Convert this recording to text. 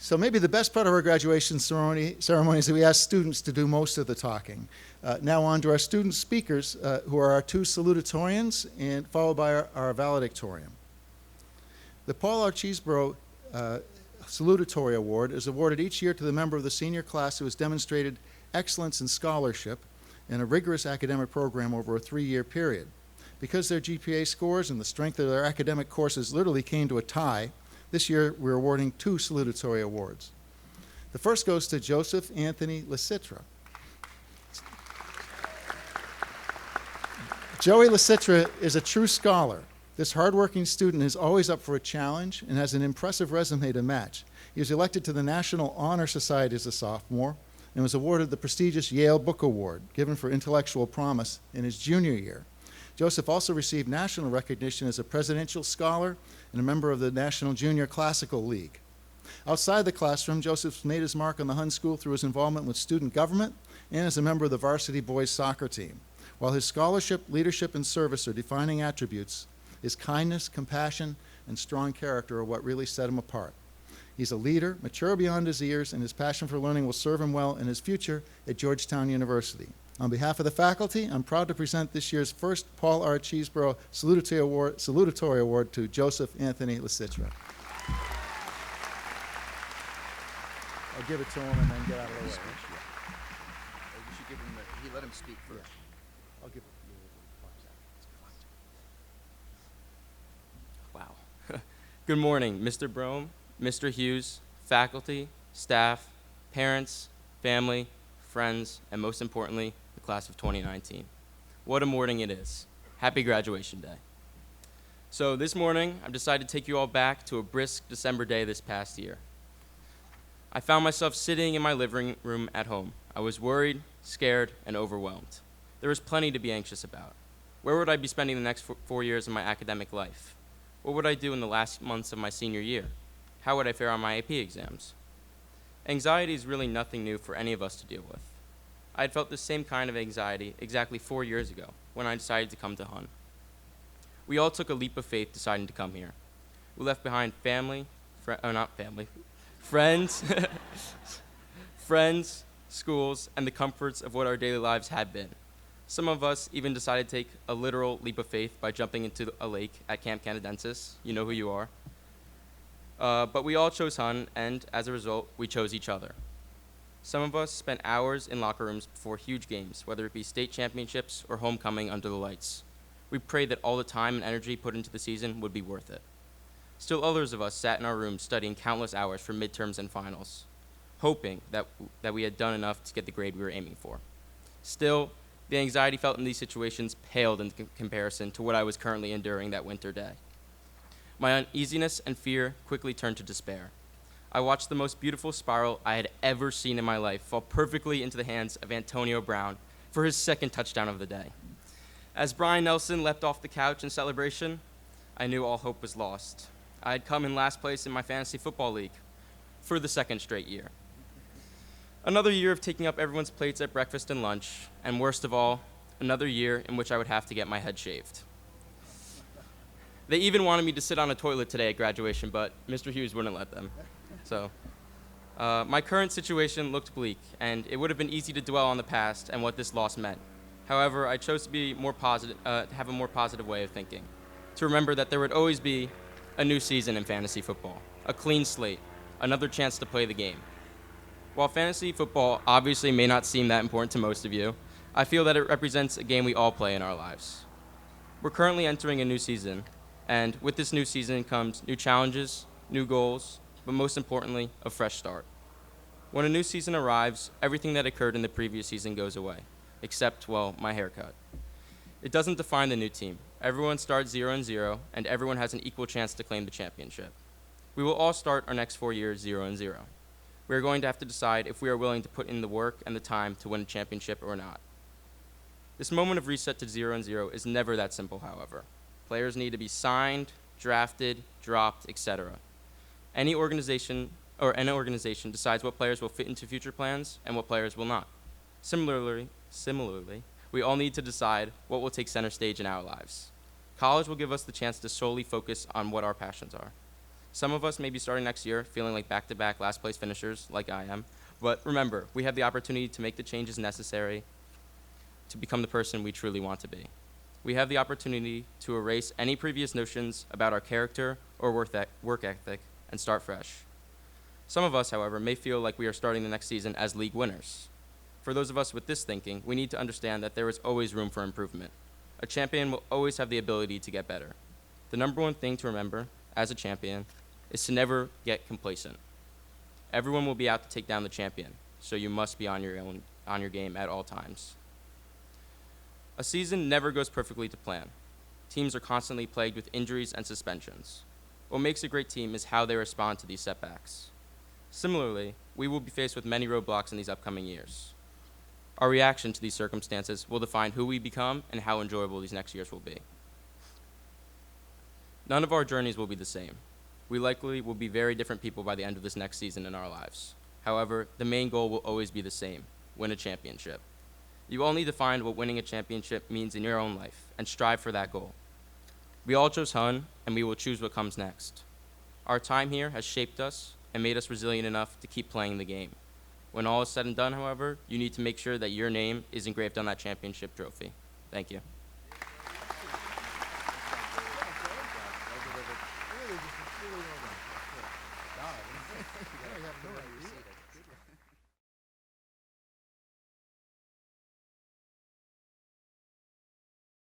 So maybe the best part of our graduation ceremony is that we ask students to do most of the talking. Now on to our student speakers, who are our two salutatorians, and followed by our valedictorian. The Paul R. Cheeseborough Salutatory Award is awarded each year to the member of the senior class who has demonstrated excellence in scholarship and a rigorous academic program over a 3-year period. Because their GPA scores and the strength of their academic courses literally came to a tie, this year we're awarding 2 salutatory awards. The first goes to Joseph Anthony Licitra. Joey Licitra is a true scholar. This hardworking student is always up for a challenge and has an impressive resume to match. He was elected to the National Honor Society as a sophomore and was awarded the prestigious Yale Book Award, given for intellectual promise, in his junior year. Joseph also received national recognition as a presidential scholar and a member of the National Junior Classical League. Outside the classroom, Joseph made his mark on the Hun School through his involvement with student government and as a member of the varsity boys soccer team. While his scholarship, leadership, and service are defining attributes, his kindness, compassion, and strong character are what really set him apart. He's a leader, mature beyond his years, and his passion for learning will serve him well in his future at Georgetown University. On behalf of the faculty, I'm proud to present this year's first Paul R. Cheeseborough Salutatory Award to Joseph Anthony Licitra. I'll give it to him and then get out of the way. You should give him he let him speak first. Yeah. I'll give it Wow. Good morning, Mr. Brome, Mr. Hughes, faculty, staff, parents, family, friends, and most importantly, the class of 2019. What a morning it is. Happy graduation day. So this morning, I've decided to take you all back to a brisk December day this past year. I found myself sitting in my living room at home. I was worried, scared, and overwhelmed. There was plenty to be anxious about. Where would I be spending the next 4 years of my academic life? What would I do in the last months of my senior year? How would I fare on my AP exams? Anxiety is really nothing new for any of us to deal with. I had felt the same kind of anxiety exactly 4 years ago when I decided to come to Hun. We all took a leap of faith deciding to come here. We left behind friends, friends, schools, and the comforts of what our daily lives had been. Some of us even decided to take a literal leap of faith by jumping into a lake at Camp Canadensis. You know who you are. But we all chose Hun, and as a result, we chose each other. Some of us spent hours in locker rooms before huge games, whether it be state championships or homecoming under the lights. We prayed that all the time and energy put into the season would be worth it. Still others of us sat in our rooms studying countless hours for midterms and finals, hoping that we had done enough to get the grade we were aiming for. Still, the anxiety felt in these situations paled in comparison to what I was currently enduring that winter day. My uneasiness and fear quickly turned to despair. I watched the most beautiful spiral I had ever seen in my life fall perfectly into the hands of Antonio Brown for his second touchdown of the day. As Brian Nelson leapt off the couch in celebration, I knew all hope was lost. I had come in last place in my fantasy football league for the second straight year. Another year of taking up everyone's plates at breakfast and lunch, and worst of all, another year in which I would have to get my head shaved. They even wanted me to sit on a toilet today at graduation, but Mr. Hughes wouldn't let them. So, my current situation looked bleak, and it would have been easy to dwell on the past and what this loss meant. However, I chose to be more positive, have a more positive way of thinking, to remember that there would always be a new season in fantasy football, a clean slate, another chance to play the game. While fantasy football obviously may not seem that important to most of you, I feel that it represents a game we all play in our lives. We're currently entering a new season, and with this new season comes new challenges, new goals, but most importantly, a fresh start. When a new season arrives, everything that occurred in the previous season goes away, except, well, my haircut. It doesn't define the new team. Everyone starts 0-0, and everyone has an equal chance to claim the championship. We will all start our next 4 years 0-0. We are going to have to decide if we are willing to put in the work and the time to win a championship or not. This moment of reset to 0-0 is never that simple, however. Players need to be signed, drafted, dropped, etc. Any organization decides what players will fit into future plans and what players will not. Similarly, we all need to decide what will take center stage in our lives. College will give us the chance to solely focus on what our passions are. Some of us may be starting next year feeling like back-to-back last-place finishers, like I am. But remember, we have the opportunity to make the changes necessary to become the person we truly want to be. We have the opportunity to erase any previous notions about our character or work ethic and start fresh. Some of us, however, may feel like we are starting the next season as league winners. For those of us with this thinking, we need to understand that there is always room for improvement. A champion will always have the ability to get better. The number one thing to remember as a champion is to never get complacent. Everyone will be out to take down the champion, so you must be on your game at all times. A season never goes perfectly to plan. Teams are constantly plagued with injuries and suspensions. What makes a great team is how they respond to these setbacks. Similarly, we will be faced with many roadblocks in these upcoming years. Our reaction to these circumstances will define who we become and how enjoyable these next years will be. None of our journeys will be the same. We likely will be very different people by the end of this next season in our lives. However, the main goal will always be the same: win a championship. You all need to find what winning a championship means in your own life and strive for that goal. We all chose Hun, and we will choose what comes next. Our time here has shaped us and made us resilient enough to keep playing the game. When all is said and done, however, you need to make sure that your name is engraved on that championship trophy. Thank you. Really well done. Very happy to have you seated.